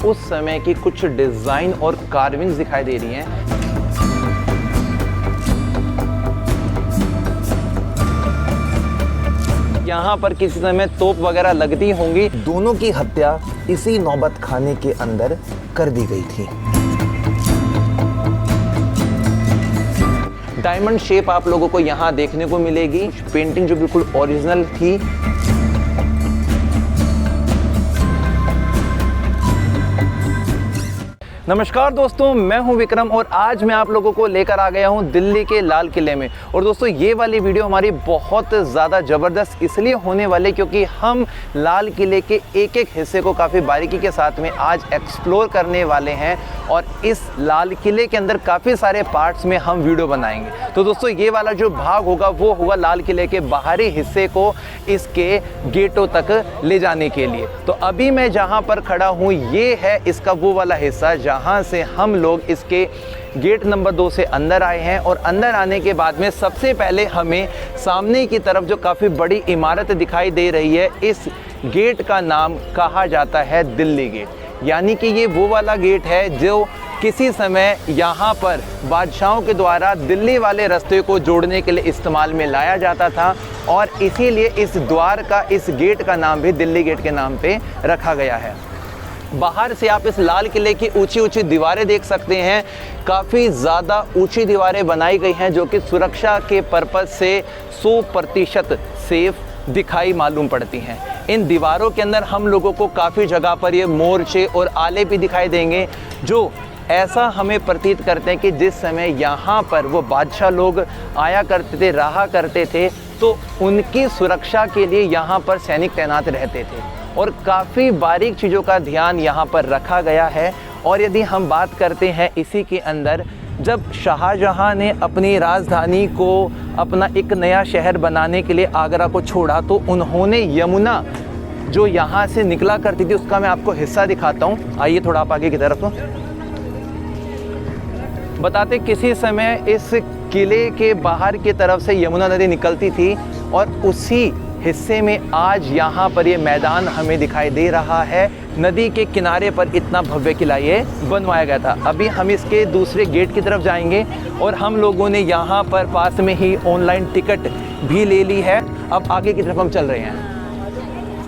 उस समय की कुछ डिज़ाइन और कार्विंग्स दिखाई दे रही हैं। यहाँ पर किसी समय तोप वगैरह लगती होंगी। दोनों की हत्या इसी नौबत खाने के अंदर कर दी गई थी। डायमंड शेप आप लोगों को यहाँ देखने को मिलेगी। पेंटिंग जो बिल्कुल ओरिजिनल थी। नमस्कार दोस्तों, मैं हूं विक्रम और आज मैं आप लोगों को लेकर आ गया हूं दिल्ली के लाल किले में। और दोस्तों ये वाली वीडियो हमारी बहुत ज़्यादा ज़बरदस्त इसलिए होने वाली क्योंकि हम लाल किले के एक एक हिस्से को काफ़ी बारीकी के साथ में आज एक्सप्लोर करने वाले हैं और इस लाल किले के अंदर काफ़ी सारे पार्ट्स में हम वीडियो बनाएंगे। तो दोस्तों ये वाला जो भाग होगा वो होगा लाल किले के बाहरी हिस्से को इसके गेटों तक ले जाने के लिए। तो अभी मैं जहाँ पर खड़ा हूँ ये है इसका वो वाला हिस्सा जहाँ से हम लोग इसके गेट नंबर 2 से अंदर आए हैं। और अंदर आने के बाद में सबसे पहले हमें सामने की तरफ जो काफ़ी बड़ी इमारत दिखाई दे रही है, इस गेट का नाम कहा जाता है दिल्ली गेट। यानी कि ये वो वाला गेट है जो किसी समय यहाँ पर बादशाहों के द्वारा दिल्ली वाले रास्ते को जोड़ने के लिए इस्तेमाल में लाया जाता था और इसीलिए इस द्वार का, इस गेट का नाम भी दिल्ली गेट के नाम पे रखा गया है। बाहर से आप इस लाल किले की ऊंची ऊंची दीवारें देख सकते हैं। काफ़ी ज़्यादा ऊंची दीवारें बनाई गई हैं जो कि सुरक्षा के पर्पज़ से 100% सेफ दिखाई मालूम पड़ती हैं। इन दीवारों के अंदर हम लोगों को काफ़ी जगह पर ये मोर्चे और आले भी दिखाई देंगे जो ऐसा हमें प्रतीत करते हैं कि जिस समय यहाँ पर वो बादशाह लोग आया करते थे, रहा करते थे, तो उनकी सुरक्षा के लिए यहाँ पर सैनिक तैनात रहते थे और काफ़ी बारीक चीज़ों का ध्यान यहाँ पर रखा गया है। और यदि हम बात करते हैं इसी के अंदर, जब शाहजहाँ ने अपनी राजधानी को अपना एक नया शहर बनाने के लिए आगरा को छोड़ा तो उन्होंने यमुना जो यहाँ से निकला करती थी उसका मैं आपको हिस्सा दिखाता हूँ। आइए थोड़ा आप आगे की तरफ। बताते किसी समय इस किले के बाहर की तरफ से यमुना नदी निकलती थी और उसी हिस्से में आज यहाँ पर ये मैदान हमें दिखाई दे रहा है। नदी के किनारे पर इतना भव्य किला ये बनवाया गया था। अभी हम इसके दूसरे गेट की तरफ जाएंगे और हम लोगों ने यहाँ पर पास में ही ऑनलाइन टिकट भी ले ली है। अब आगे की तरफ हम चल रहे हैं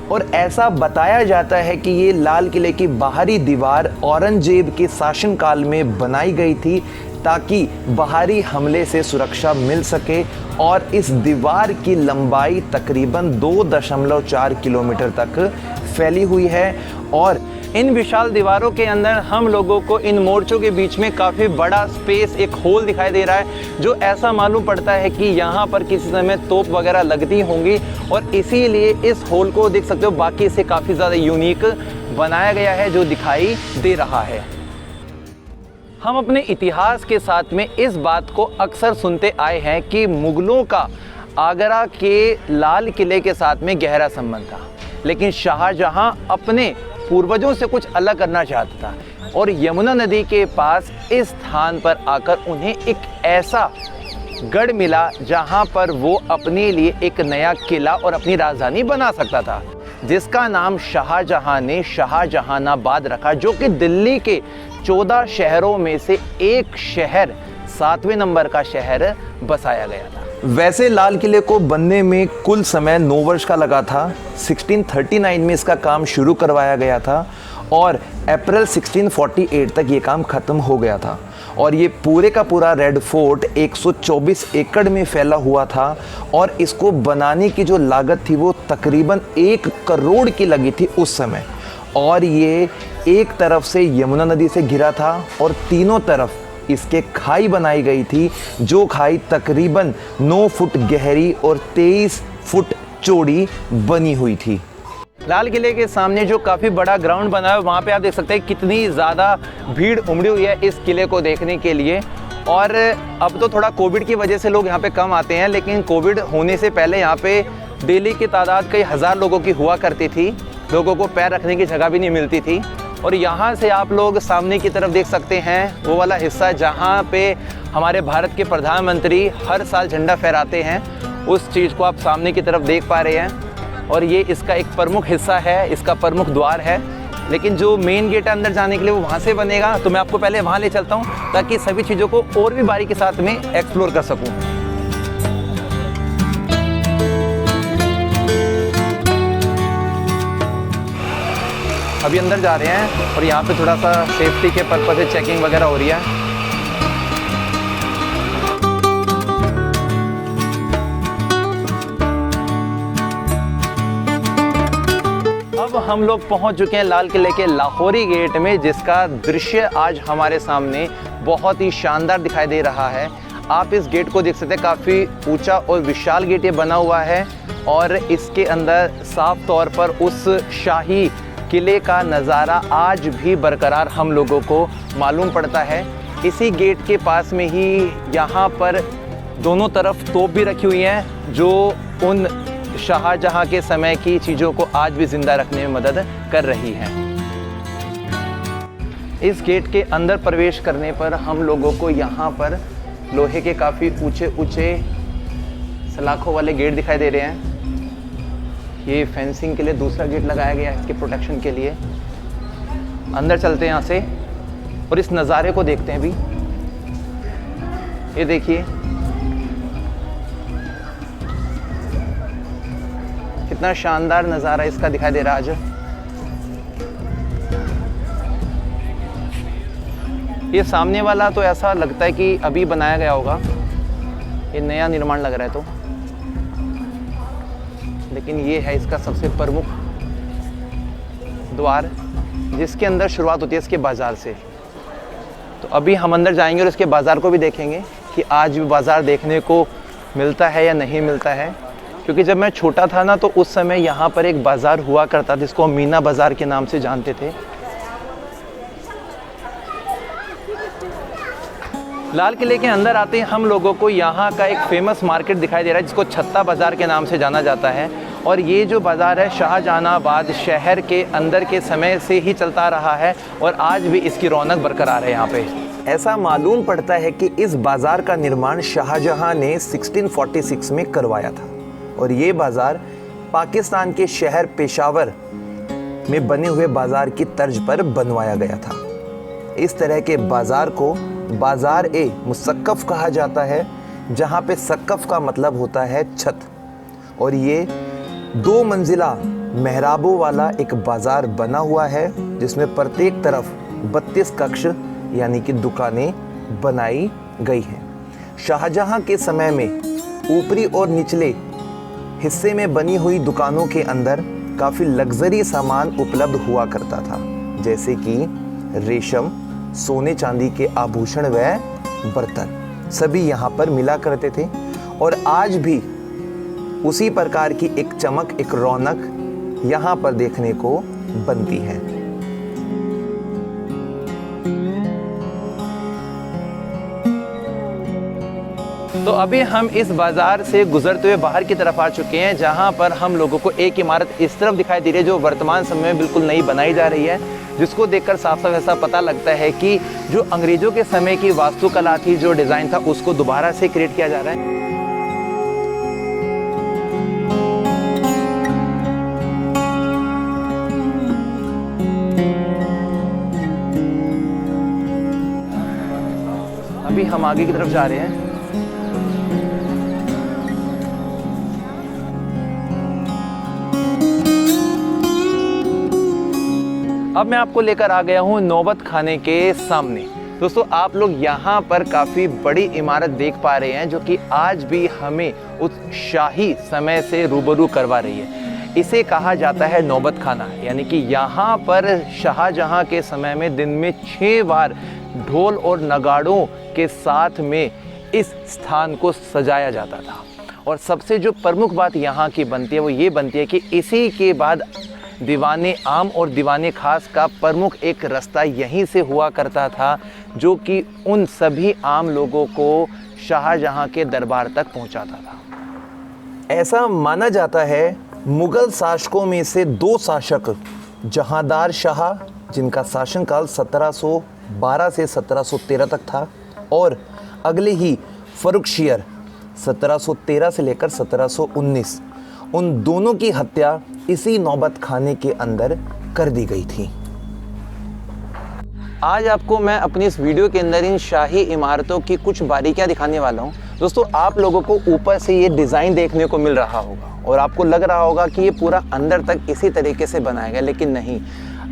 और ऐसा बताया जाता है कि ये लाल किले की बाहरी दीवार औरंगजेब के शासनकाल में बनाई गई थी ताकि बाहरी हमले से सुरक्षा मिल सके। और इस दीवार की लंबाई तकरीबन 2.4 किलोमीटर तक फैली हुई है। और इन विशाल दीवारों के अंदर हम लोगों को इन मोर्चों के बीच में काफ़ी बड़ा स्पेस, एक होल दिखाई दे रहा है जो ऐसा मालूम पड़ता है कि यहाँ पर किसी समय तोप वगैरह लगती होंगी और इसीलिए इस होल को देख सकते हो बाकी से काफ़ी ज़्यादा यूनिक बनाया गया है जो दिखाई दे रहा है। हम अपने इतिहास के साथ में इस बात को अक्सर सुनते आए हैं कि मुग़लों का आगरा के लाल किले के साथ में गहरा संबंध था, लेकिन शाहजहाँ अपने पूर्वजों से कुछ अलग करना चाहता था और यमुना नदी के पास इस स्थान पर आकर उन्हें एक ऐसा गढ़ मिला जहाँ पर वो अपने लिए एक नया किला और अपनी राजधानी बना सकता था, जिसका नाम शाहजहाँ ने शाहजहानाबाद रखा, जो कि दिल्ली के 14 शहरों में से एक शहर, 7वें नंबर का शहर बसाया गया था। वैसे लाल किले को बनने में कुल समय 9 वर्ष का लगा था। 1639 में इसका काम शुरू करवाया गया था और अप्रैल 1648 तक ये काम ख़त्म हो गया था। और ये पूरे का पूरा रेड फोर्ट 124 एकड़ में फैला हुआ था और इसको बनाने की जो लागत थी वो तकरीबन 1 करोड़ की लगी थी उस समय। और ये एक तरफ से यमुना नदी से घिरा था और तीनों तरफ इसके खाई बनाई गई थी, जो खाई तकरीबन 9 फुट गहरी और 23 फुट चौड़ी बनी हुई थी। लाल किले के सामने जो काफ़ी बड़ा ग्राउंड बना है वहाँ पे आप देख सकते हैं कितनी ज़्यादा भीड़ उमड़ी हुई है इस किले को देखने के लिए। और अब तो थोड़ा कोविड की वजह से लोग यहाँ पे कम आते हैं, लेकिन कोविड होने से पहले यहाँ पे डेली की तादाद कई हज़ार लोगों की हुआ करती थी। लोगों को पैर रखने की जगह भी नहीं मिलती थी। और यहाँ से आप लोग सामने की तरफ देख सकते हैं वो वाला हिस्सा जहाँ पे हमारे भारत के प्रधानमंत्री हर साल झंडा फहराते हैं, उस चीज़ को आप सामने की तरफ देख पा रहे हैं। और ये इसका एक प्रमुख हिस्सा है, इसका प्रमुख द्वार है। लेकिन जो मेन गेट है अंदर जाने के लिए वो वहाँ से बनेगा। तो मैं आपको पहले वहाँ ले चलता हूँ ताकि सभी चीज़ों को और भी बारीकी के साथ में एक्सप्लोर कर सकूँ। अभी अंदर जा रहे हैं और यहाँ पे थोड़ा सा सेफ्टी के पर्पज से चेकिंग वगैरह हो रही है। अब हम लोग पहुँच चुके हैं लाल किले के लाहौरी गेट में, जिसका दृश्य आज हमारे सामने बहुत ही शानदार दिखाई दे रहा है। आप इस गेट को देख सकते हैं, काफ़ी ऊंचा और विशाल गेट ये बना हुआ है और इसके अंदर साफ तौर पर उस शाही किले का नज़ारा आज भी बरकरार हम लोगों को मालूम पड़ता है। इसी गेट के पास में ही यहाँ पर दोनों तरफ तोप भी रखी हुई हैं, जो उन शाहजहाँ के समय की चीज़ों को आज भी ज़िंदा रखने में मदद कर रही हैं। इस गेट के अंदर प्रवेश करने पर हम लोगों को यहाँ पर लोहे के काफ़ी ऊंचे ऊंचे सलाखों वाले गेट दिखाई दे रहे हैं। ये फेंसिंग के लिए दूसरा गेट लगाया गया है, इसके प्रोटेक्शन के लिए। अंदर चलते हैं यहाँ से और इस नज़ारे को देखते हैं। अभी ये देखिए कितना शानदार नज़ारा इसका दिखाई दे रहा है आज। ये सामने वाला तो ऐसा लगता है कि अभी बनाया गया होगा, ये नया निर्माण लग रहा है। तो लेकिन ये है इसका सबसे प्रमुख द्वार, जिसके अंदर शुरुआत होती है इसके बाज़ार से। तो अभी हम अंदर जाएंगे और इसके बाज़ार को भी देखेंगे कि आज भी बाज़ार देखने को मिलता है या नहीं मिलता है। क्योंकि जब मैं छोटा था ना, तो उस समय यहाँ पर एक बाज़ार हुआ करता था जिसको हम मीना बाज़ार के नाम से जानते थे। लाल किले के अंदर आते ही हम लोगों को यहाँ का एक फेमस मार्केट दिखाई दे रहा है, जिसको छत्ता बाज़ार के नाम से जाना जाता है। और ये जो बाज़ार है शाहजहानाबाद शहर के अंदर के समय से ही चलता रहा है और आज भी इसकी रौनक बरकरार है यहाँ पे। ऐसा मालूम पड़ता है कि इस बाज़ार का निर्माण शाहजहां ने 1646 में करवाया था और ये बाज़ार पाकिस्तान के शहर पेशावर में बने हुए बाज़ार की तर्ज पर बनवाया गया था। इस तरह के बाज़ार को बाज़ार ए मुसक्कफ़ कहा जाता है, जहाँ पे सक्कफ़ का मतलब होता है छत। और ये 2 मंजिला मेहराबों वाला एक बाज़ार बना हुआ है, जिसमें प्रत्येक तरफ 32 कक्ष यानी कि दुकानें बनाई गई हैं। शाहजहां के समय में ऊपरी और निचले हिस्से में बनी हुई दुकानों के अंदर काफ़ी लग्जरी सामान उपलब्ध हुआ करता था, जैसे कि रेशम, सोने चांदी के आभूषण व बर्तन सभी यहाँ पर मिला करते थे। और आज भी उसी प्रकार की एक चमक, एक रौनक यहाँ पर देखने को बनती है। तो अभी हम इस बाज़ार से गुजरते हुए बाहर की तरफ आ चुके हैं, जहाँ पर हम लोगों को एक इमारत इस तरफ दिखाई दे रही है जो वर्तमान समय में बिल्कुल नई बनाई जा रही है, जिसको देखकर साफ साफ ऐसा पता लगता है कि जो अंग्रेज़ों के समय की वास्तुकला थी, जो डिज़ाइन था, उसको दोबारा से क्रिएट किया जा रहा है। अभी हम आगे की तरफ जा रहे हैं। अब मैं आपको लेकर आ गया हूँ नौबत खाने के सामने। दोस्तों, आप लोग यहाँ पर काफ़ी बड़ी इमारत देख पा रहे हैं, जो कि आज भी हमें उस शाही समय से रूबरू करवा रही है। इसे कहा जाता है नौबत खाना, यानी कि यहाँ पर शाहजहाँ के समय में दिन में 6 बार ढोल और नगाड़ों के साथ में इस स्थान को सजाया जाता था। और सबसे जो प्रमुख बात यहाँ की बनती है वो ये बनती है कि इसी के बाद दीवाने आम और दीवाने खास का प्रमुख एक रास्ता यहीं से हुआ करता था, जो कि उन सभी आम लोगों को शाहजहाँ के दरबार तक पहुँचाता था। ऐसा माना जाता है मुग़ल शासकों में से 2 शासक जहांदार शाह, जिनका शासनकाल 1712 से 1713 तक था, और अगले ही फ़र्रुखशियर 1713 से लेकर 1719, उन दोनों की हत्या इसी नौबत खाने के अंदर कर दी गई थी। आज आपको मैं अपनी इस वीडियो के अंदर इन शाही इमारतों की कुछ बारीकियां दिखाने वाला हूं। दोस्तों, आप लोगों को ऊपर से ये डिज़ाइन देखने को मिल रहा होगा और आपको लग रहा होगा कि ये पूरा अंदर तक इसी तरीके से बनाया गया, लेकिन नहीं।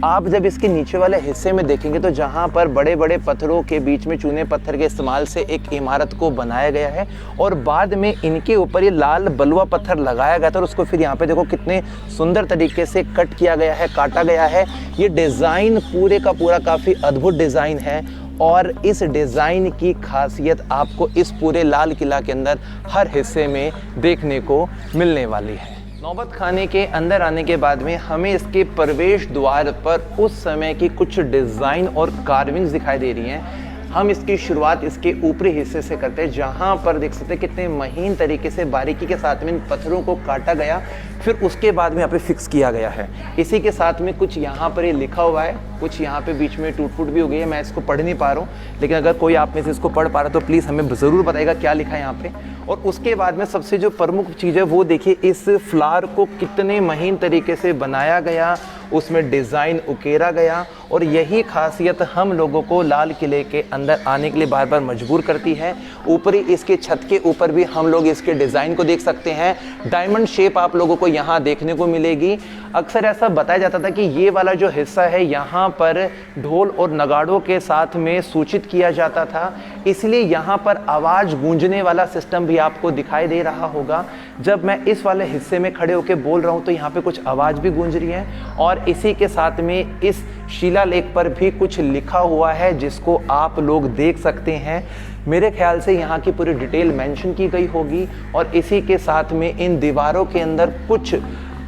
आप जब इसके नीचे वाले हिस्से में देखेंगे तो जहाँ पर बड़े बड़े पत्थरों के बीच में चूने पत्थर के इस्तेमाल से एक इमारत को बनाया गया है और बाद में इनके ऊपर ये लाल बलुआ पत्थर लगाया गया था और उसको फिर यहाँ पे देखो कितने सुंदर तरीके से कट किया गया है, काटा गया है। ये डिज़ाइन पूरे का पूरा काफ़ी अद्भुत डिज़ाइन है और इस डिज़ाइन की खासियत आपको इस पूरे लाल किला के अंदर हर हिस्से में देखने को मिलने वाली है। नौबत खाने के अंदर आने के बाद में हमें इसके प्रवेश द्वार पर उस समय की कुछ डिज़ाइन और कार्विंग्स दिखाई दे रही हैं। हम इसकी शुरुआत इसके ऊपरी हिस्से से करते हैं, जहाँ पर देख सकते हैं कितने महीन तरीके से बारीकी के साथ में इन पत्थरों को काटा गया, फिर उसके बाद में यहाँ पे फिक्स किया गया है। इसी के साथ में कुछ यहाँ पर ये लिखा हुआ है, कुछ यहाँ पे बीच में टूट फूट भी हो गई है, मैं इसको पढ़ नहीं पा रहा हूँ, लेकिन अगर कोई आप में से इसको पढ़ पा रहा है तो प्लीज़ हमें ज़रूर बताइएगा क्या लिखा है यहाँ पे। और उसके बाद में सबसे जो प्रमुख चीज़ है वो देखिए, इस फ्लावर को कितने महीन तरीके से बनाया गया, उसमें डिज़ाइन उकेरा गया और यही खासियत हम लोगों को लाल किले के अंदर आने के लिए बार बार मजबूर करती है। ऊपरी इसके छत के ऊपर भी हम लोग इसके डिज़ाइन को देख सकते हैं। डायमंड शेप आप लोगों को यहाँ देखने को मिलेगी। अक्सर ऐसा बताया जाता था कि ये वाला जो हिस्सा है यहाँ पर ढोल और नगाड़ों के साथ में सूचित किया जाता था, इसलिए यहाँ पर आवाज़ गूंजने वाला सिस्टम भी आपको दिखाई दे रहा होगा। जब मैं इस वाले हिस्से में खड़े होकर बोल रहा हूँ तो यहाँ पे कुछ आवाज़ भी गूंज रही है और इसी के साथ में इस शिलालेख पर भी कुछ लिखा हुआ है जिसको आप लोग देख सकते हैं। मेरे ख्याल से यहाँ की पूरी डिटेल मेंशन की गई होगी और इसी के साथ में इन दीवारों के अंदर कुछ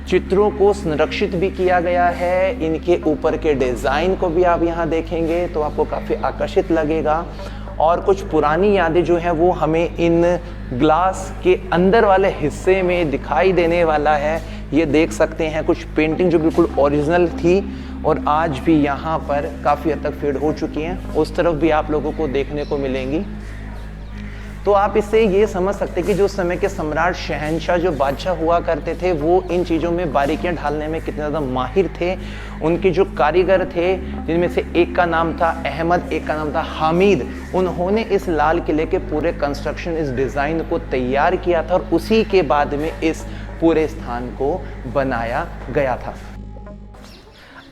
चित्रों को संरक्षित भी किया गया है। इनके ऊपर के डिज़ाइन को भी आप यहाँ देखेंगे तो आपको काफ़ी आकर्षित लगेगा और कुछ पुरानी यादें जो हैं वो हमें इन ग्लास के अंदर वाले हिस्से में दिखाई देने वाला है। ये देख सकते हैं कुछ पेंटिंग जो बिल्कुल ओरिजिनल थी और आज भी यहाँ पर काफ़ी हद तक फेड हो चुकी हैं, उस तरफ भी आप लोगों को देखने को मिलेंगी। तो आप इससे ये समझ सकते हैं कि जो समय के सम्राट शहंशाह जो बादशाह हुआ करते थे वो इन चीज़ों में बारीकियां ढालने में कितने ज़्यादा माहिर थे। उनके जो कारीगर थे, जिनमें से एक का नाम था अहमद, एक का नाम था हामिद, उन्होंने इस लाल किले के पूरे कंस्ट्रक्शन, इस डिज़ाइन को तैयार किया था और उसी के बाद में इस पूरे स्थान को बनाया गया था।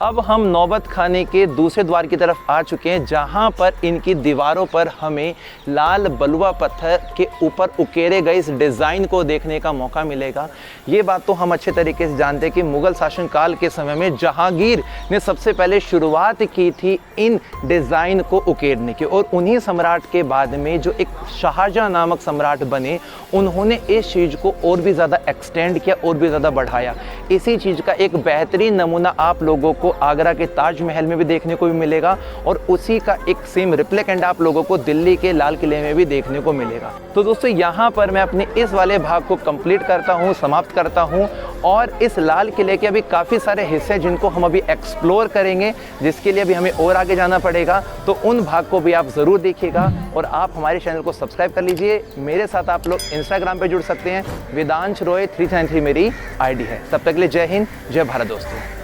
अब हम नौबत खाने के दूसरे द्वार की तरफ आ चुके हैं, जहां पर इनकी दीवारों पर हमें लाल बलुआ पत्थर के ऊपर उकेरे गए इस डिज़ाइन को देखने का मौका मिलेगा। ये बात तो हम अच्छे तरीके से जानते हैं कि मुग़ल शासनकाल के समय में जहांगीर ने सबसे पहले शुरुआत की थी इन डिज़ाइन को उकेरने की और उन्हीं सम्राट के बाद में जो एक शाहजहां नामक सम्राट बने, उन्होंने इस चीज़ को और भी ज़्यादा एक्सटेंड किया और भी ज़्यादा बढ़ाया। इसी चीज़ का एक बेहतरीन नमूना आप लोगों को आगरा के ताजमहल में भी देखने को भी मिलेगा और उसी का एक सेम रिप्लिकेंट आप लोगों को दिल्ली के लाल किले में भी देखने को मिलेगा। तो दोस्तों, यहाँ पर मैं अपने इस वाले भाग को कंप्लीट करता हूँ, समाप्त करता हूँ और इस लाल किले के अभी काफ़ी सारे हिस्से जिनको हम अभी एक्सप्लोर करेंगे, जिसके लिए अभी हमें और आगे जाना पड़ेगा, तो उन भाग को भी आप ज़रूर देखिएगा और आप हमारे चैनल को सब्सक्राइब कर लीजिए। मेरे साथ आप लोग इंस्टाग्राम पे जुड़ सकते हैं, वेदांश रॉय 393 मेरी आईडी है। तब तक के लिए जय हिंद, जय भारत दोस्तों।